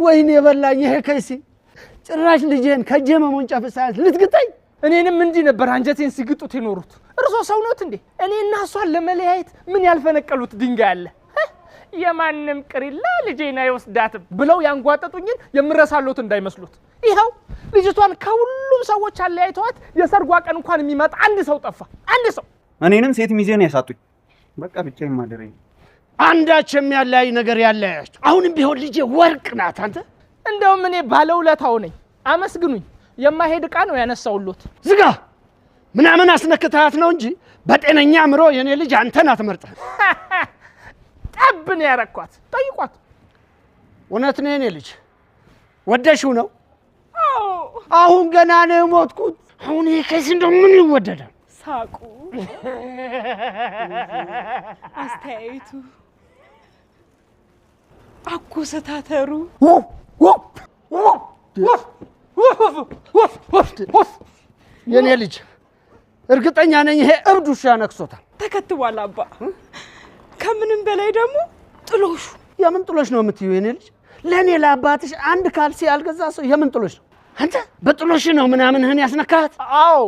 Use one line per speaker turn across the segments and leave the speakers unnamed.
ወይኔ በላኝ ይሄ ከይሲ ጭራሽ ልጄን ከጄ መሞንጫፍ ሳይዝ ልትግጠኝ
እኔንም እንዲህ ነበር አንጀቴን ሲግጡት ይኖሩት እርሶ ሰው ነዎት እንዴ እኔና እሷን ለመለያየት ምን ያልፈነቀሉት ድንጋይ አለ የማንም ቅሪላ ልጄና ይወስዳትም ብለው ያንጓጠጡኝን የምረሳሉት እንዳይመስሉት ይሄው ልጅቷን ከሁሉም ሰዎች አለያይተዋት የሰርጓ ቀን እንኳን የሚመጣ አንድ ሰው ጠፋ አንድ ሰው
እኔንም ሴት ሚዜን ያሳጡኝ በቃ ብቻዬን ማደረኝ
አንዳችም ያለያይ ነገር ያለያያችሁ አሁንም ቢሆን ልጄ ወርቅ ናት አንተ
እንደውም እኔ ባለውለታው ነኝ አመስግኑኝ የማይሄድ ዕቃ ነው ያነሳውሎት
ዝጋ ምናምን አስነክታት ነው እንጂ በጤነኛ አምሮ የኔ ልጅ አንተን አትመርጠህ
ጠብን ያረኳት ጠይቋት
እውነት ነው የኔ ልጅ ወደሽው ነው አሁን ገና ነው ሞትኩት አሁን ይሄ ከዚህ እንደምን ይወደዳል
ሳቁ አስተያየቱ አኮሰታተሩ
የኔ ልጅ እርግጠኛ ነኝ ይሄ እብድ ውሻ ነክሶታል
ተከትቧል አባ ከምንም በላይ ደግሞ ጥሎሹ
የምን ጥሎሽ ነው የምትዩ የኔ ልጅ ለኔ ለአባትሽ አንድ ካልሲ ያልገዛ ሰው የምን ጥሎሽ ነው አንተ በጥሎሽ ነው ምናምንህን ያስነካት
አዎ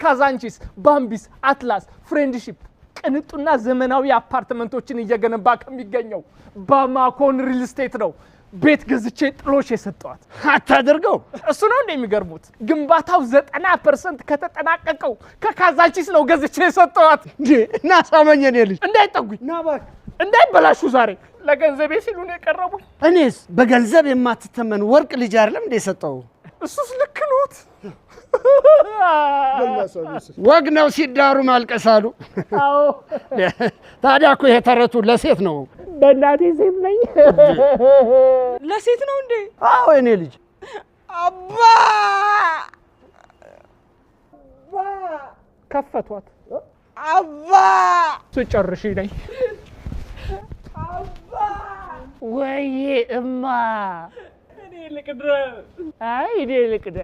ካዛንቺስ ባምቢስ አትላስ ፍሬንድሺፕ ቅንጡና ዘመናዊ አፓርትመንቶችን እየገነባ ከሚገኘው ባማኮን ሪል ስቴት ነው ቤት ገዝቼ ጥሎሽ የሰጠዋት
አታደርገው
እሱ ነው እንደሚገርሙት ግንባታው 90% ከተጠናቀቀው ከካዛንቺስ ነው ገዝቼ የሰጠዋት
እና ሳመኝ የኔ ልጅ
እንዳይጠጉኝ እንዳይበላሹ ዛሬ ለገንዘቤ ሲሉ ነው የቀረቡኝ
እኔስ በገንዘብ የማትተመን ወርቅ ልጅ አይደለም እንደ ሰጠው
እሱስ ልክ ነዎት
ወግ ነው ሲዳሩ ማልቀሳሉ
አዎ
ታዲያ እኮ ይሄ ተረቱ ለሴት ነው
በእናቴ ሴት ነኝ
ለሴት ነው እንዴ
አዎ የኔ ልጅ
አባ
ከፈቷት
አባ
ስጨርሽ ነኝ
አባ
ወይ እማ
እኔ ልቅድረ
አይ እኔ ልቅደ